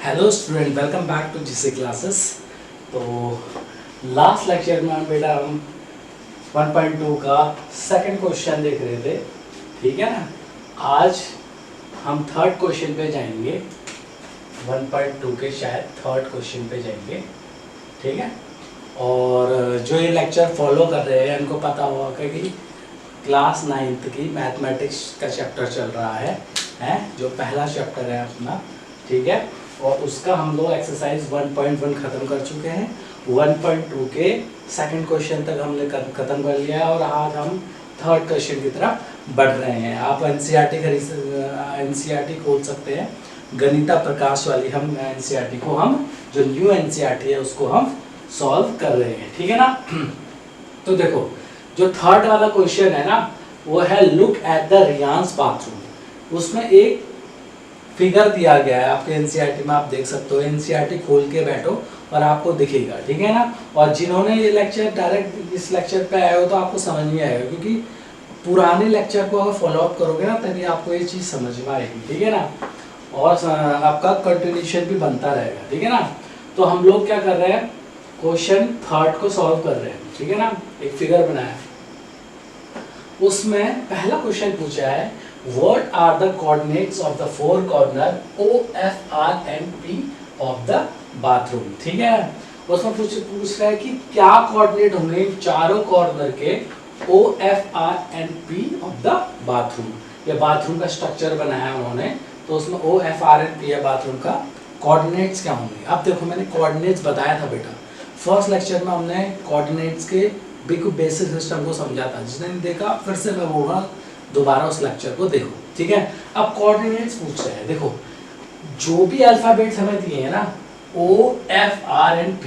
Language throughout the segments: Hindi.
Hello student, welcome back to GC classes. तो लास्ट लेक्चर में बेटा हम 1.2 का सेकंड क्वेश्चन देख रहे थे, ठीक है ना। आज हम थर्ड क्वेश्चन पे जाएंगे, 1.2 के शायद थर्ड क्वेश्चन पे जाएंगे, ठीक है। और जो ये लेक्चर फॉलो कर रहे हैं उनको पता होगा कि क्लास 9th की मैथमेटिक्स का चैप्टर चल रहा है जो पहला चैप्टर है अपना, ठीक है। और उसका हम लोग एक्सरसाइज 1.1 ख़त्म कर चुके हैं। 1.2 के सेकंड क्वेश्चन तक हमने ख़त्म कर लिया है और आज हम थर्ड क्वेश्चन की तरफ बढ़ रहे हैं। आप एनसीईआरटी खोल सकते हैं, गणिता प्रकाश वाली हम एनसीईआरटी को हम जो न्यू एनसीईआरटी है उसको हम सॉल्व कर रहे हैं, ठीक है ना। तो देखो, जो थर्ड वाला क्वेश्चन है ना वो है लुक एट द रियांस बाथरूम। उसमें एक फिगर दिया गया है आपके एनसीईआरटी में, आप देख सकते हो। एनसीईआरटी खोल के बैठो और आपको दिखेगा, ठीक है ना। और जिन्होंने ये लेक्चर डायरेक्ट इस लेक्चर पे आए हो तो आपको समझ नहीं आएगा, क्योंकि पुराने लेक्चर को अगर फॉलो अप करोगे ना तभी आपको ये चीज़ समझ में आएगी, ठीक है ना। और आपका कंटिन्यूशन भी बनता रहेगा, ठीक है ना। तो हम लोग क्या कर रहे हैं, क्वेश्चन थर्ड को सॉल्व कर रहे हैं, ठीक है ना। एक फिगर बनाया, उसमें पहला क्वेश्चन पूछा है What are the coordinates of the four corner O, F, R and P of the bathroom? ठीक है, उसमें पूछ रहा है कि क्या कोऑर्डिनेट होंगे चारों कॉर्नर के O, F, R and P of the bathroom। ये बाथरूम का स्ट्रक्चर बनाया उन्होंने, तो उसमें O, F, R and P है बाथरूम का, कोऑर्डिनेट्स क्या होंगे। अब देखो, मैंने कोऑर्डिनेट्स बताया था बेटा, फर्स्ट लेक्चर में हमने कोऑर्डिनेट्स के बिल्कुल बेसिक सिस्टम को समझा था। जिसने नहीं देखा फिर से मैं बोलूँगा दोबारा उस लेक्चर को देखो, ठीक है। अब कोऑर्डिनेट्स पूछ रहे हैं, देखो जो भी अल्फाबेट्स हमें दिए हैं ना O, F, R and P,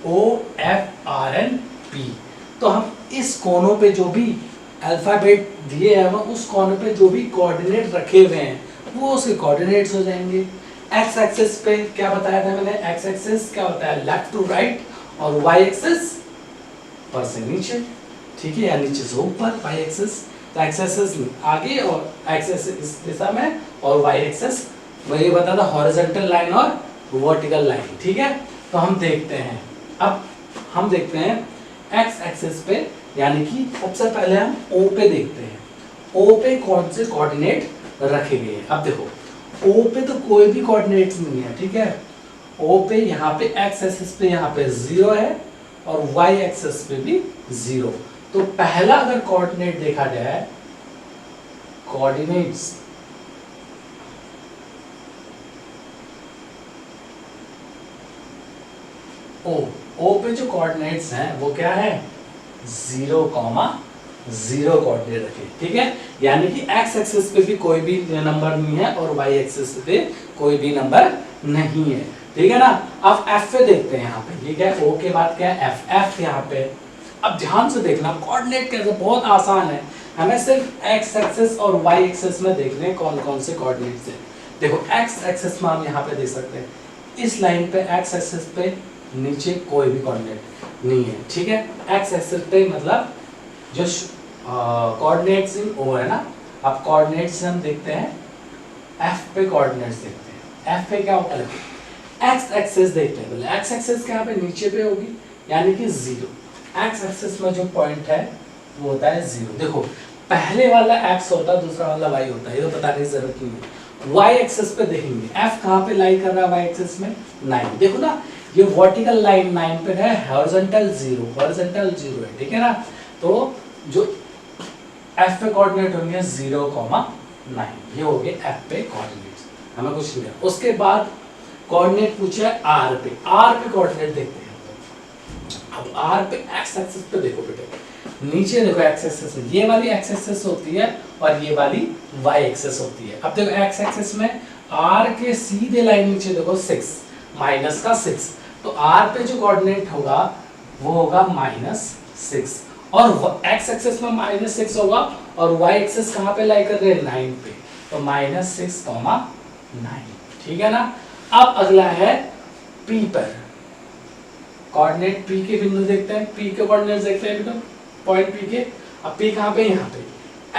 O, F, R and P, तो हम इस कोनों पे जो भी अल्फाबेट दिए हैं वो उस कोने पे जो भी कोऑर्डिनेट रखे हुए हैं वो उसके कोऑर्डिनेट्स हो जाएंगे। एक्स एक्सिस पे क्या बताया था मैंने, एक्स एक्सिस क्या होता है लेफ्ट टू राइट, और वाई एक्सिस ऊपर से नीचे, ठीक है, या नीचे से ऊपर वाई एक्सिस। तो एक्स एक्सिस आगे और एक्स एक्सिस इस दिशा में, और वाई एक्सिस वही बता था हॉरिजॉन्टल लाइन और वर्टिकल लाइन, ठीक है। तो हम देखते हैं, अब हम देखते हैं एक्स एक्सिस पे, यानी कि सबसे पहले हम ओ पे देखते हैं, ओ पे कौन से कोऑर्डिनेट रखे गए हैं। अब देखो ओ पे तो कोई भी कोऑर्डिनेट्स नहीं है, ठीक है। ओ पे यहाँ पे एक्स एक्सिस पे यहाँ पे 0 है और वाई एक्सिस पे भी 0। तो पहला अगर कोऑर्डिनेट देखा जाए, कोऑर्डिनेट्स ओ पे जो कोऑर्डिनेट्स हैं वो क्या है 0,0 कोऑर्डिनेट रखे, ठीक है। यानी कि एक्स एक्सिस पे भी कोई भी नंबर नहीं है और वाई एक्सिस पे कोई भी नंबर नहीं है, ठीक है ना। अब एफ पे देखते हैं, यहाँ पे ठीक है, ओ के बाद क्या है एफ, एफ यहाँ पे। अब ध्यान से देखना, कोऑर्डिनेट कैसे, बहुत आसान है, हमें सिर्फ एक्स एक्सिस और वाई एक्सिस में देखने हैं कौन कौन से कोऑर्डिनेट्स हैं। देखो एक्स एक्सिस में हम यहाँ पे देख सकते हैं, इस लाइन पे एक्स एक्सिस पे नीचे कोई भी कोऑर्डिनेट नहीं है, ठीक है। एक्स एक्सिस पे मतलब जो कोऑर्डिनेट्स इन ओ है ना। अब कोऑर्डिनेट्स हम देखते हैं, एफ पे कोऑर्डिनेट्स देखते हैं, एफ पे क्या होता है एक्स एक्सिस देखते हैं। बोले एक्स एक्सिस क्या पे नीचे पे होगी, यानी कि 0। एक्स एक्सिस में जो पॉइंट है वो होता है 0। देखो पहले वाला x होता है, दूसरा वाला y होता है, ये तो बताने की जरूरत नहीं है। y एक्सिस पे देखेंगे f कहाँ पे लाई कर रहा है y एक्सिस में 9। देखो ना ये वर्टिकल लाइन 9 पे है, हॉरिजॉन्टल 0 है, ठीक है ना। तो जो f पे कोऑर्डिनेट होंगे 0,9, ये हो गए f पे कोऑर्डिनेट्स, हमें कुछ नहीं है। उसके बाद कोऑर्डिनेट पूछा है r पे, r पे कोऑर्डिनेट देखते हैं। अब r पे x एक्सिस पे देखो बेटे, नीचे देखो x एक्सिस में ये वाली x एक्सिस होती है और ये वाली y एक्सिस होती है। अब देखो x एक्सिस में r के सीधे लाइन नीचे देखो 6 माइनस का 6, तो r पे जो कोऑर्डिनेट होगा वो होगा -6, और x एक्सिस में -6 होगा और y एक्सिस कहाँ पे लाई कर रहे हैं 9 पे, तो -6,9, ठीक है ना। अब अगला है p पर कोऑर्डिनेट, p के बिंदु देखते हैं, p के कोऑर्डिनेट देखते हैं बेटा, पॉइंट p के। अब p कहाँ पे, यहाँ पे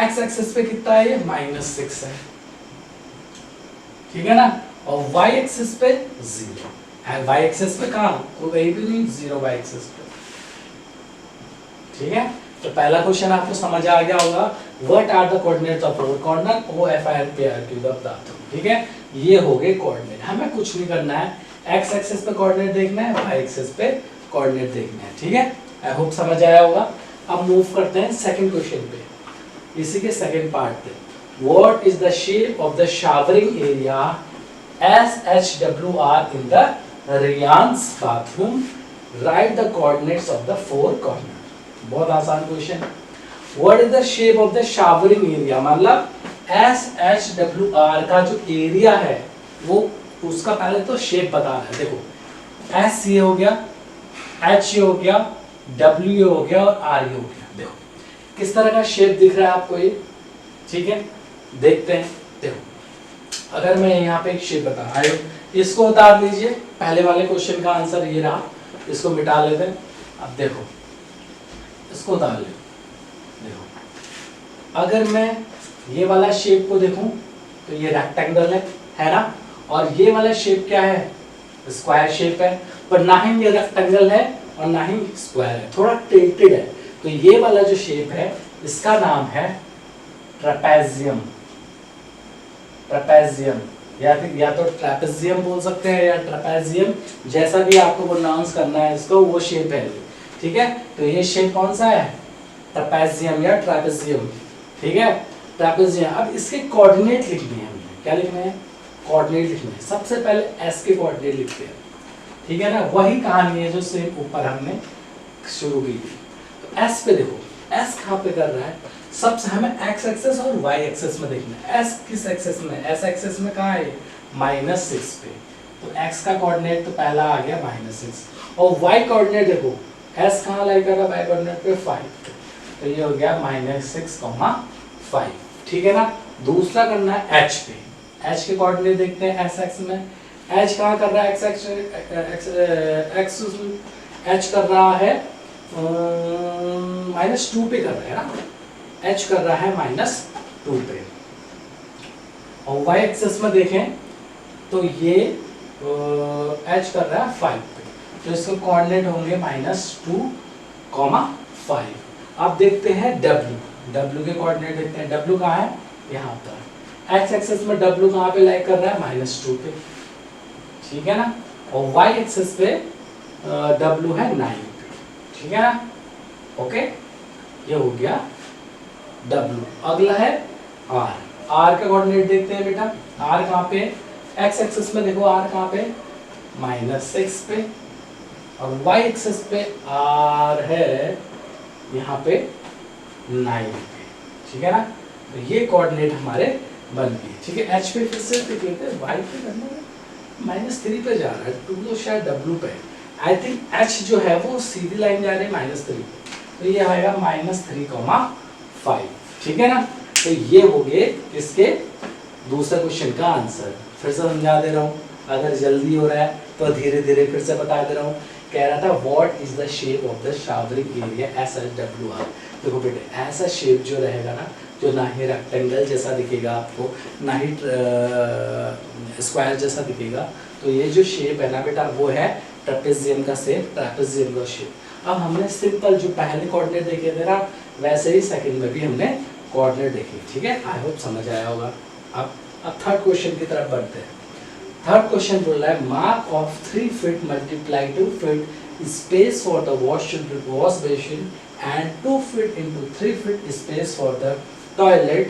x एक्सिस पे कितना है ये -6 है, ठीक है ना। और वाई एक्सिस पे 0। वाई एक्सिस पे कहाँ, कहीं भी नहीं, 0 वाई एक्सिस पे। ठीक है, तो पहला क्वेश्चन आपको समझ आ गया होगा, what are the coordinates of four corner O F I and P R Q the bathroom. ठीक है, ये हो गए कोऑर्डिनेट। हमें कुछ नहीं करना है, एक्स एक्सिस पे कोऑर्डिनेट देखना है, वाई एक्सिस पे कोऑर्डिनेट देखना है। ठीक है, आई होप समझ आया होगा। अब मूव करते हैं सेकंड क्वेश्चन पे, इसी के सेकंड पार्ट पे। What is the shape of the showering area SHWR in the Riyan's bathroom? Write the coordinates of the four corners. बहुत आसान question. What is the shape of the showering area? मतलब SHWR का जो एरिया है वो, उसका पहले तो शेप बताना है। देखो S ये हो गया, H ये हो गया, W ये हो गया और R ये हो गया। देखो किस तरह का शेप दिख रहा है आपको ये। ठीक है, देखते हैं। देखो अगर मैं यहाँ पे एक शेप बता आयो, इसको उतार लीजिए। पहले वाले क्वेश्चन का आंसर ये रहा, इसको मिटा लेते हैं। अब देखो इसको उतार ले। देखो अगर मैं ये वाला शेप को देखूं तो ये रेक्टेंगल है ना, और ये वाला शेप क्या है, स्क्वायर शेप है। पर ना ही ये रेक्टेंगल है और ना ही स्क्वायर है, थोड़ा टिल्टेड है। तो ये वाला जो शेप है इसका नाम है ट्रेपेजियम। ट्रेपेजियम या तो ट्रेपेजियम बोल सकते हैं या ट्रेपेजियम, जैसा भी आपको प्रोनाउंस करना है इसको, वो शेप है। ठीक है, तो ये शेप कौन सा है, ट्रेपेजियम या ट्रेपेजियम। ठीक है, ट्रेपेजियम। अब इसके कोऑर्डिनेट लिखने हैं हमें। क्या लिखने हैं, कोऑर्डिनेट लिखने हैं। सबसे पहले एस के कोऑर्डिनेट लिखते हैं। ठीक है ना, वही कहानी है जो सेम ऊपर हमने शुरू की थी। तो एस पे देखो, एस कहाँ पे कर रहा है, सबसे हमें एक्स एक्सेस और वाई एक्सेस में देखना है। एस किस एक्सेस में, एस एक्सेस में कहाँ है, -6 पे। तो एक्स का कोऑर्डिनेट तो पहला आ गया -6, और वाई कोऑर्डिनेट देखो, एस कहाँ लाई कर रहा है, वाई कोऑर्डिनेट पे 5। तो ये हो गया -6,5। ठीक है ना। दूसरा करना है एच पे। एच के कोऑर्डिनेट देखते हैं एस एक्स में। एच कहाँ कर रहा है, एच कर रहा है -2 पे कर रहा है ना, एच कर रहा है -2 पे। और वाई एक्सेस में देखें तो ये एच कर रहा है 5 पे। तो इसके कोऑर्डिनेट होंगे -2,5। अब देखते हैं डब्ल्यू के कोऑर्डिनेट देखते हैं। डब्ल्यू कहाँ है, यहाँ पर। एक्स एक्सेस में डब्ल्यू कहाँ पे लाई कर रहा है, -2 पे। ठीक है ना। और वाई एक्सेस पे डब्ल्यू है 9 पे। ठीक है ना, ओके, ये हो गया W। अगला है R। R का कोऑर्डिनेट देखते हैं बेटा। R कहाँ पे, एक्स एक्सिस में देखो R कहाँ पे, -6 पे। और Y एक्सिस पे R है यहाँ पे 9 पे। ठीक है ना, तो ये कोऑर्डिनेट हमारे बन गए। ठीक है, H पे फिर से देख लेते हैं। Y पे करने में -3 पे जा रहा है, 2 तो शायद W पे। आई थिंक H जो है वो सीधी लाइन जा रही है -3 पे। तो ये आएगा -3,5। ठीक है ना। तो ये हो गए इसके दूसरे क्वेश्चन का आंसर। फिर से समझा दे रहा हूँ, अगर जल्दी हो रहा है तो धीरे धीरे फिर से बता दे रहा हूँ। कह रहा था what is the shape of the showering area SHWR। देखो बेटे, ऐसा शेप जो रहेगा ना, जो ना ही रेक्टेंगल जैसा दिखेगा आपको, ना ही स्क्वायर जैसा दिखेगा, तो ये जो शेप है ना बेटा, वो है ट्रेपेजियम का शेप, ट्रेपेजियम का शेप। अब हमने सिंपल जो पहले कोऑर्डिनेट देखे थे ना, वैसे ही सेकंड में भी हमने कोऑर्डिनेट देखे। ठीक है, आई होप समझ आया होगा। अब थर्ड क्वेश्चन की तरफ बढ़ते हैं। थर्ड क्वेश्चन बोल रहा है, mark of 3 feet × 2 feet space for the wash basin and 2 feet × 3 feet space for the toilet,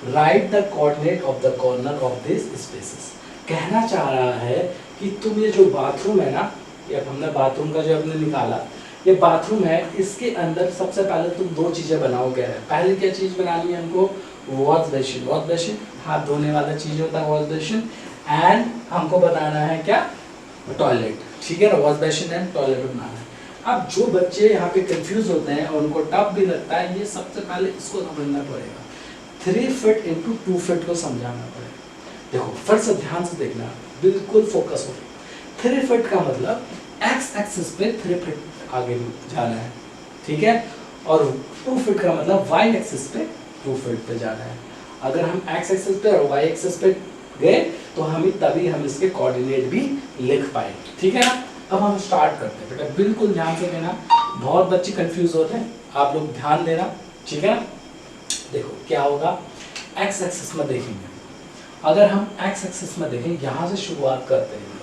right the coordinate of the corner of this spaces. कहना चाह रहा है कि तुम ये जो बाथरूम है ना, ये हमने बाथरूम का जो हमने निकाला, ये बाथरूम है, इसके अंदर सबसे पहले तुम 2 चीज़ें बनाओगे। पहले क्या चीज़ बनानी है हमको, वॉश बेसिन, हाथ धोने वाला चीज़ होता है वॉश बेसिन, एंड हमको बनाना है क्या, टॉयलेट। ठीक है ना, वॉश बेसिन एंड टॉयलेट बनाना है। अब जो बच्चे यहाँ पे कंफ्यूज होते हैं और उनको टफ भी लगता है, ये सबसे पहले इसको समझना पड़ेगा। 3 feet × 2 feet को समझाना पड़ेगा। देखो फिर से ध्यान से देखना, बिल्कुल फोकस हो। 3 feet का मतलब एक्स एक्सिस पे 3 feet आगे जाना है। ठीक है, और 2 feet का मतलब वाई एक्सिस पे 2 feet पे जाना है। अगर हम एक्स एक्सिस पे और वाई एक्सिस पे गए तो तभी हम इसके कोऑर्डिनेट भी लिख पाएंगे, ठीक है ना। अब हम स्टार्ट करते हैं बेटा, बिल्कुल ध्यान से लेना, बहुत बच्चे कंफ्यूज होते हैं, आप लोग ध्यान देना, ठीक है ना। देखो क्या होगा, एक्स एक्सिस में देखेंगे, अगर हम एक्स एक्सिस में देखें यहाँ से शुरुआत करते हैं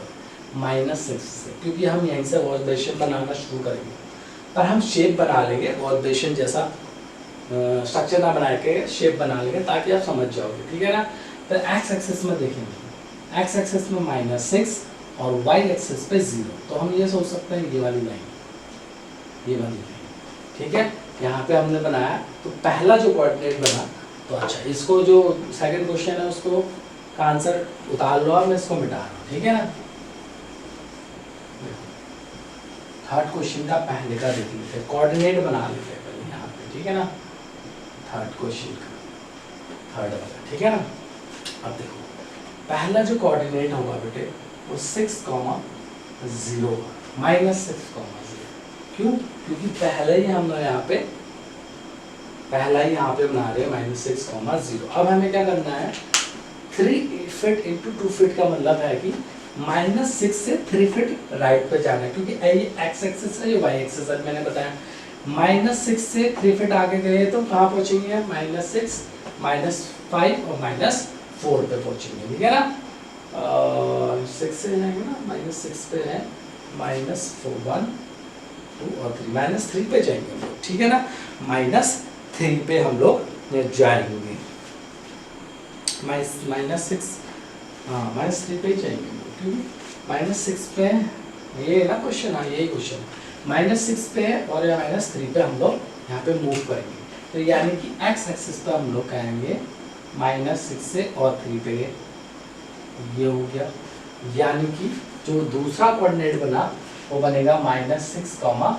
-6 से, क्योंकि हम यहीं से वॉश बेसिन बनाना शुरू करेंगे, पर हम शेप बना लेंगे वॉश बेसिन जैसा स्ट्रक्चर ना बना के शेप बना लेंगे ताकि आप समझ जाओगे, ठीक है ना। तो एक्स एक्सिस में देखेंगे, एक्स एक्सिस में -6 और वाई एक्सिस पे 0, तो हम ये सोच सकते हैं ये वाली लाइन, ये वाली लाइन, ठीक है। यहाँ पे हमने बनाया तो पहला जो कोऑर्डिनेट बना, तो अच्छा इसको जो सेकंड क्वेश्चन है उसको का आंसर उतार लो और मैं इसको मिटा रहा हूँ, ठीक है ना। थर्ड क्वेश्चन का पहले का देख लेते हैं, कोऑर्डिनेट बना लेते हैं पहले यहाँ पे, ठीक है ना। थर्ड क्वेश्चन का थर्ड वाला, ठीक है ना। अब देखो पहला जो कोऑर्डिनेट होगा बेटे वो 6, 0 -6, 0, क्यों, क्योंकि पहले ही हम यहाँ पे बना रहे हैं -6, 0। अब हमें क्या करना है, 3 फीट इंटू 2 फीट का मतलब है कि -6 से 3 फीट राइट पे जाना है, क्योंकि ये एक्स एक्सिस है, ये वाई एक्सिस है, मैंने बताया। -6 से 3 फीट आगे गए तो कहाँ पहुँचेंगे, -6, -5 और -4 पे पहुँचेंगे, ठीक है ना। 6 से जाएंगे ना, -6 पे है, -4, 1, 2 और 3, -3 पे जाएंगे हम लोग, ठीक है ना। -3 पे हम लोग जाएंगे, -6, हाँ -3 पे जाएंगे, क्योंकि -6 पे ये है ना क्वेश्चन, हाँ यही क्वेश्चन, -6 पे है और या -3 पे हम लोग यहाँ पे मूव करेंगे, तो यानी कि एक्स एक्सिस पे हम लोग कहेंगे -6 से और 3 पे गए, ये हो गया। यानी कि जो दूसरा कोऑर्डिनेट बना वो बनेगा -6,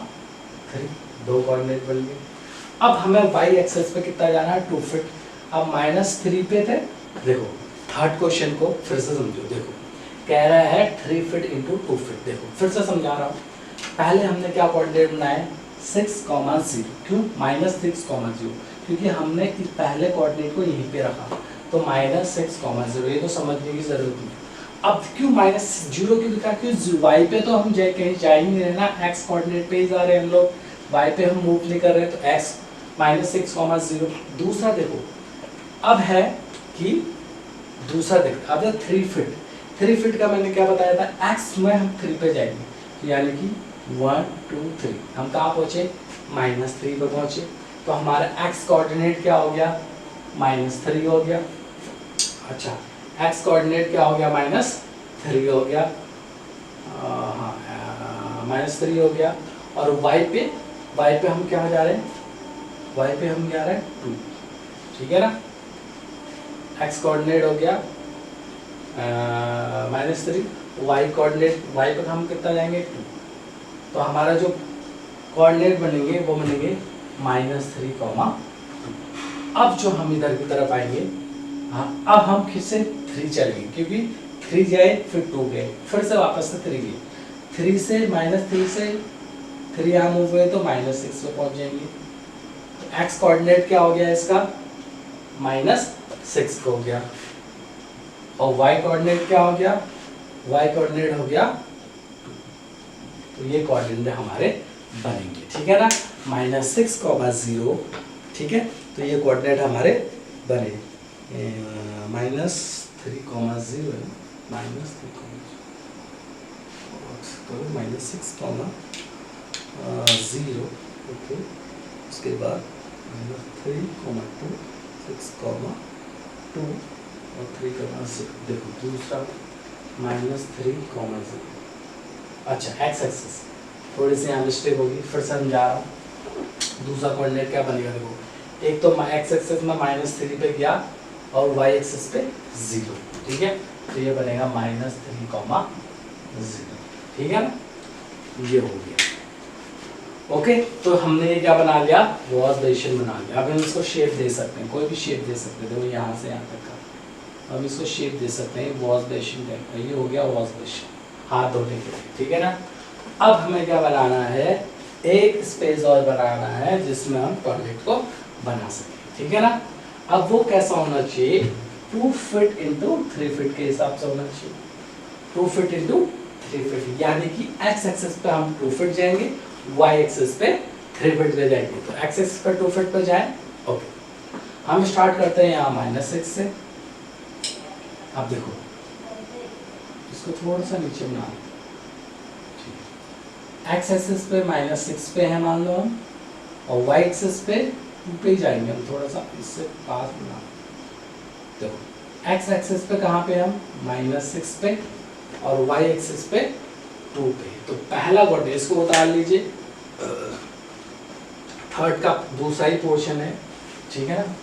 3, 2 कोऑर्डिनेट बन गए। अब हमें वाई एक्सिस पे कितना जाना है, 2 फीट। अब -3 पे थे, देखो थर्ड क्वेश्चन को फिर से समझो, देखो कह रहा है 3 फीट इंटू 2 फीट, देखो फिर से समझा रहा हूँ। पहले हमने क्या कोऑर्डिनेट बनाए, 6, 0, क्यों, -6, 0, क्योंकि हमने इस पहले कोऑर्डिनेट को यहीं पे रखा, तो -6, 0, ये तो समझने की जरूरत नहीं। अब क्यों -0 क्यों लिखा, क्यों वाई पे तो हम कहीं जा ही नहीं रहे ना, एक्स कोऑर्डिनेट पे ही जा रहे हैं हम लोग, वाई पे हम मूव नहीं कर रहे, तो एक्स -6, 0। दूसरा देखो अब है कि दूसरा देखो अब 3 फीट, 3 फीट का मैंने क्या बताया था, एक्स में हम 3 पे जाएंगे, तो यानी कि 1, 2, 3 हम कहाँ पहुँचे, -3 पे पहुँचे, तो हमारा एक्स कोऑर्डिनेट क्या हो गया, -3 हो गया। अच्छा एक्स कोऑर्डिनेट क्या हो गया, -3 हो गया, हाँ -3 हो गया। और वाई पे हम क्या जा रहे हैं, वाई पे हम जा रहे हैं 2, ठीक है ना। एक्स कोऑर्डिनेट हो गया -3, वाई कोऑर्डिनेट, वाई पर हम कितना जाएंगे 2, तो हमारा जो कोऑर्डिनेट बनेंगे वो बनेंगे -3, 2। अब जो हम इधर की तरफ आएंगे, हाँ अब हम फिर से 3 चलेंगे, क्योंकि 3 जाए फिर 2 गए, फिर से वापस से 3 गए, 3 से -3 से 3 यहाँ मूव हुए तो -6 पे पहुंच जाएंगे। तो एक्स कोऑर्डिनेट क्या हो गया इसका, -6 हो गया, और वाई कोऑर्डिनेट क्या हो गया, वाई कोऑर्डिनेट हो गया 2, तो ये कोऑर्डिनेट हमारे बनेंगे, ठीक है ना, -6, 0, ठीक है। तो ये कोऑर्डिनेट हमारे बने, -3, 0 है, -6, 0, ओके, उसके बाद -3, 2, 6, 2 और 3, 6, देखो दूसरा -3, 0। अच्छा एक्स एक्सिस थोड़ी सी यहाँ मिस्टेक होगी, फिर से समझा रहा हूँ। दूसरा कोऑर्डिनेट क्या बनेगा, देखो एक तो एक्स एक्सिस में -3 पे गया और वाई एक्सिस पे 0, ठीक है, तो ये बनेगा -3, 0, ठीक है ना, ये हो गया। ओके, तो हमने ये क्या बना लिया, वॉश बेसिन बना लिया। अब हम इसको शेप दे सकते हैं, कोई भी शेप दे सकते हैं, देखो यहाँ से यहाँ तक का हम इसको शेप दे सकते हैं, वॉश बेसिन टाइप का, ये हो गया वॉश बेसिन, हाथ धोने के लिए, ठीक है ना। अब हमें क्या बनाना है, एक स्पेस और बनाना है जिसमें हम टॉयलेट को बना सकें, ठीक है ना। अब वो कैसा होना चाहिए, 2 फीट इंटू 3 फीट के हिसाब से होना चाहिए, 2 फीट इंटू 3 फीट, यानी कि एक्स एक्सिस पे हम 2 फीट जाएंगे, वाई एक्सिस पे 3 फीट ले जाएंगे। तो एक्स एक्सिस पे 2 फीट पे जाए। ओके, हम स्टार्ट करते हैं यहाँ -6 से। अब देखो इसको थोड़ा सा नीचे बना, एक्स एक्सिस पे -6 पे है मान लो हम, और वाई एक्सिस पे 2 पे ही जाएंगे हम, थोड़ा सा इससे पास बना। देखो एक्स एक्सिस पे कहाँ पे हम -6 पे, और वाई एक्सिस पे 2 पे। तो पहला क्वाड्रेंट इसको उतार लीजिए, थर्ड का दूसरा ही पोर्शन है, ठीक है ना।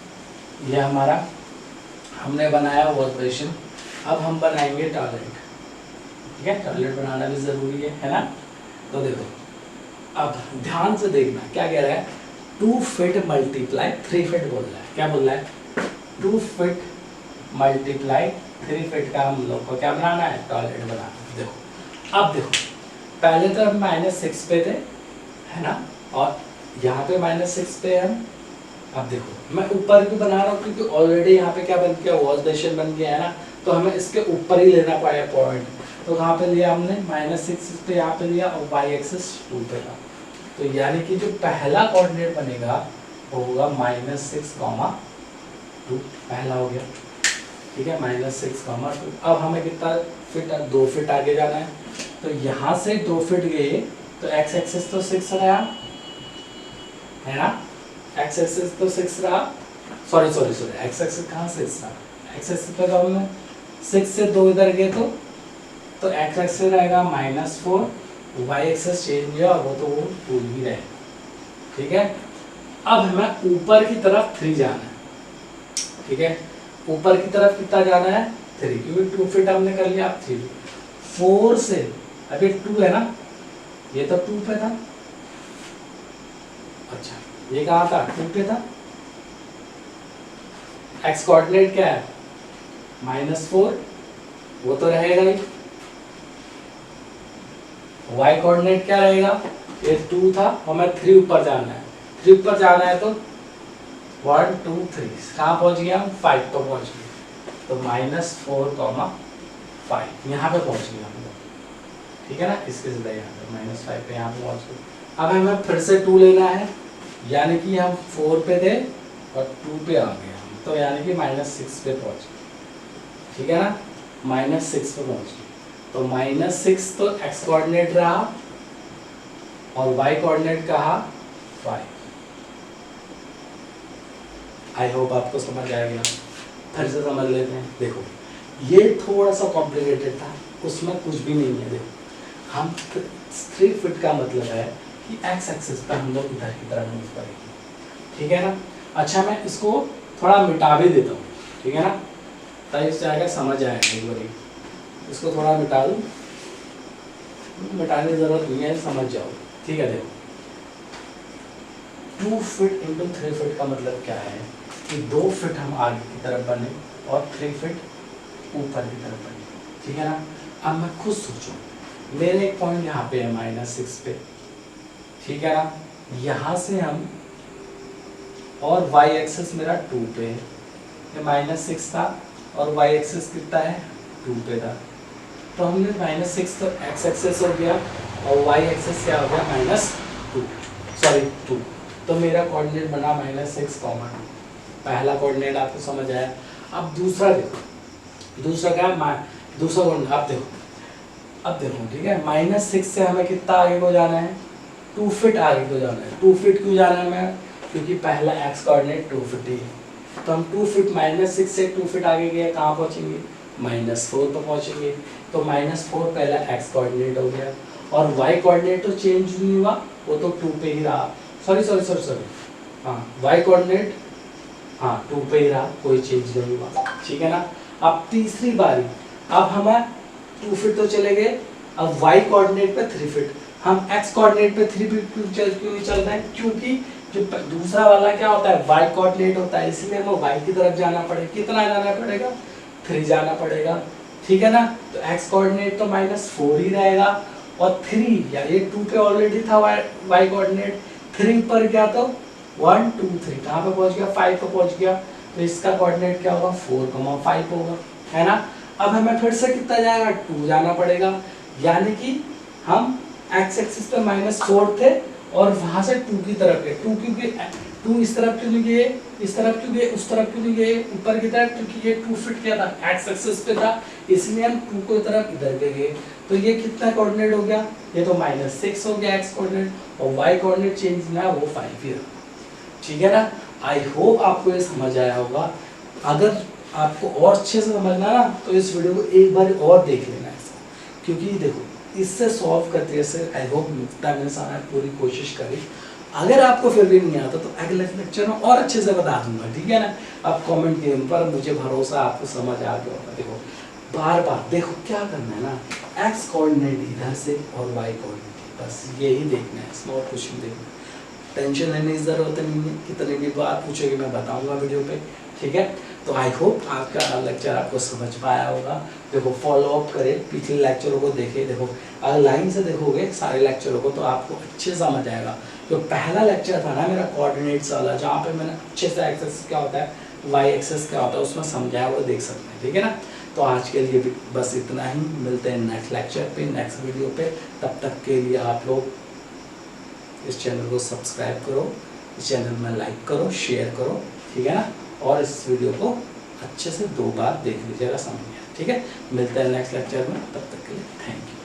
ये हमारा हमने बनाया वर्क क्वेश्चन। अब हम बनाएंगे टॉयलेट, ठीक है, टॉयलेट बनाना भी जरूरी है ना। तो देखो अब ध्यान से देखना क्या कह रहा है, 2 फीट मल्टीप्लाई 3 फीट बोल रहा है। क्या बोल रहा है, 2 फीट मल्टीप्लाई 3 फीट का हम लोग को क्या बनाना है, टॉयलेट बनाना है। देखो अब देखो पहले तो हम -6 पे थे, है ना, और यहाँ पे -6 पे हम। अब देखो मैं ऊपर भी बना रहा हूँ क्योंकि ऑलरेडी यहाँ पे क्या बन गया, वॉश बेसिन बन गया है ना, तो हमें इसके ऊपर ही लेना पड़ेगा पॉइंट। तो कहाँ पे लिया हमने, -6 पे यहाँ पे लिया, और वाई एक्सिस 2 पे था। तो यानी कि जो पहला कोऑर्डिनेट बनेगा वो होगा -6, 2, पहला हो गया, ठीक है, -6, 2। अब हमें कितना फिट, 2 फीट आगे जाना है। तो यहाँ से 2 फीट गए तो एक्स एक्सिस तो 6 रहा है ना, एक्स एक्सिस तो 6 रहा, सॉरी एक्स एक्सिस कहाँ 6 रहा, एक्स एक्सिस पे हमने 6 से 2 इधर गए तो एक्स एक्सिस रहेगा -4, वाई एक्सिस चेंज हुआ वो तो वो 2 ही रहेगा, ठीक है। अब हमें ऊपर की तरफ 3 जाना है, ठीक है, ऊपर की तरफ कितना जाना है 3, क्योंकि 2 फीट हमने कर लिया। 3 4 से अभी 2 है ना, ये तो 2 पे था, अच्छा ये कहाँ था, 2 पे था। एक्स कोऑर्डिनेट क्या है -4, वो तो रहेगा ही। वाई कोऑर्डिनेट क्या रहेगा, ये 2 था, हमें 3 ऊपर जाना है। 3 ऊपर जाना है तो 1 2 3 कहाँ पहुंच गया हम, 5 तो पहुंच गए। तो -4, 5 यहाँ पे पहुंच गया हम लोग, ठीक है ना, इसके सीधा यहाँ पे -5 पे यहाँ पे पहुंच गए। अब हमें फिर से 2 लेना है, यानी कि हम 4 पे थे और 2 पे आ गए हम, तो यानी कि -6 पे पहुंच गए, ठीक है ना, -6 पे पहुंच गए। तो -6 तो एक्स कोऑर्डिनेट रहा और वाई कोऑर्डिनेट कहा 5। आई होप आपको समझ आएगा, फिर से समझ लेते हैं। देखो ये थोड़ा सा कॉम्प्लिकेटेड था, उसमें कुछ भी नहीं है। देखो हम 3 फीट का मतलब है कि एक्स एक्सिस पर हम लोग इधर की तरफ मूव करेंगे, ठीक है ना। अच्छा मैं इसको थोड़ा मिटा भी देता हूँ, ठीक है ना, ताकि इस जाएगा समझ आएगा एक बार। इसको थोड़ा मिटा दूँ, मिटाने की जरूरत नहीं है, समझ जाओ, ठीक है। देखो 2 फीट इंटू 3 फीट का मतलब क्या है कि 2 फीट हम आगे की तरफ बने और 3 फीट ऊपर की तरफ बने, ठीक है ना। अब मैं खुद सोचूं, मेरे एक पॉइंट यहाँ पे है -6 पे, ठीक है ना, यहाँ से हम, और y एक्सिस मेरा 2 पे है, ये -6 था और y एक्सिस कितना है 2 पे था। तो हमने -6 तो x एक्सिस हो गया और y एक्सिस क्या हो गया -2। तो मेरा कोऑर्डिनेट बना -6, 2। पहला कोऑर्डिनेट आपको समझ आया। अब दूसरा देखो, दूसरा क्या है, दूसरा कोऑर्डिनेट अब देखो ठीक है, -6 से हमें कितना आगे को जाना है, 2 फीट आगे को जाना है। 2 फीट क्यों जाना है हमें, क्योंकि पहला x कोऑर्डिनेट 2 फीट ही है। तो हम 2 फीट -6 से 2 फीट आगे गए, कहाँ पहुँचेंगे, -4 पर पहुँचेंगे। तो -4 पहला x कोऑर्डिनेट हो गया, और y कोऑर्डिनेट तो चेंज नहीं हुआ, वो तो 2 पे ही रहा। सॉरी हाँ, y कोऑर्डिनेट हाँ 2 पे ही रहा, कोई चेंज नहीं हुआ, ठीक है ना। अब तीसरी बारी, अब हमें 2 फीट तो चले गए, अब y कोऑर्डिनेट पे 3 फीट। हम x कोऑर्डिनेट पे 3 फीट क्यों चल रहे हैं, क्योंकि जो दूसरा वाला क्या होता है y कोऑर्डिनेट होता है, इसलिए हमें y की तरफ जाना पड़ेगा। कितना जाना पड़ेगा, 3 जाना पड़ेगा, ठीक है ना। तो x कोऑर्डिनेट तो -4 ही रहेगा, और 3 या ये 2 पे ऑलरेडी था y कोऑर्डिनेट, 3 पर गया तो 1 2 3 कहाँ पे पहुंच गया, 5 पे पहुंच गया। तो इसका कोऑर्डिनेट क्या होगा 4,5 होगा, है ना। अब हमें फिर से कितना जाएगा 2 जाना पड़ेगा, यानी कि हम एक्स एक्सिस पे -4 थे और वहां से 2 की तरफ गए। 2 क्यों गए, 2 इस तरफ क्यों नहीं गए, इस तरफ क्यों गए, उस तरफ क्यों नहीं गए, ऊपर की तरफ, क्योंकि ये 2 फिट क्या था एक्स एक्सिस पे था, इसलिए हम 2 को तरफ इधर के गए। तो ये कितना कोऑर्डिनेट हो गया, ये तो -6 हो गया एक्स कोऑर्डिनेट, और वाई कोऑर्डिनेट चेंज ना वो 5 ही रहा। ठीक है ना। आई होप आपको ये समझ आया होगा। अगर आपको और अच्छे से समझना ना तो इस वीडियो को एक बार और देख लेना है, क्योंकि देखो इससे सॉल्व करते से आई होप मैंने सारा पूरी कोशिश करी। अगर आपको फिर भी नहीं आता तो अगले लेक्चर में और अच्छे से बता दूंगा, ठीक है ना। अब कमेंट किए पर मुझे भरोसा आपको समझ आ गया होगा। देखो बार बार देखो क्या करना है ना, एक्स कोऑर्डिनेट इधर से और वाई कोऑर्डिनेट, बस यही देखना है, इसमें और कुछ नहीं देखना। टेंशन लेने की ज़रूरत नहीं है, कितने भी बार पूछोगे मैं बताऊंगा वीडियो पे, ठीक है। तो आई होप आपका लेक्चर आपको समझ पाया होगा। देखो फॉलो अप करें, पिछले लेक्चरों को देखें। देखो अगर लाइन से देखोगे सारे लेक्चरों को तो आपको अच्छे से समझ आएगा। जो पहला लेक्चर था ना मेरा कोऑर्डिनेट्स वाला, जहाँ पे मैंने अच्छे से एक्सेस क्या होता है, वाई एक्सेस क्या होता है, उसमें समझाया वो देख सकते हैं, ठीक है ना। तो आज के लिए भी बस इतना ही, मिलते हैं नेक्स्ट लेक्चर पे, नेक्स्ट वीडियो पे। तब तक के लिए आप लोग इस चैनल को सब्सक्राइब करो, इस चैनल में लाइक करो, शेयर करो, ठीक है ना। और इस वीडियो को अच्छे से 2 बार देख लीजिएगा, समझिए, ठीक है। मिलते हैं नेक्स्ट लेक्चर में, तब तक के लिए थैंक यू।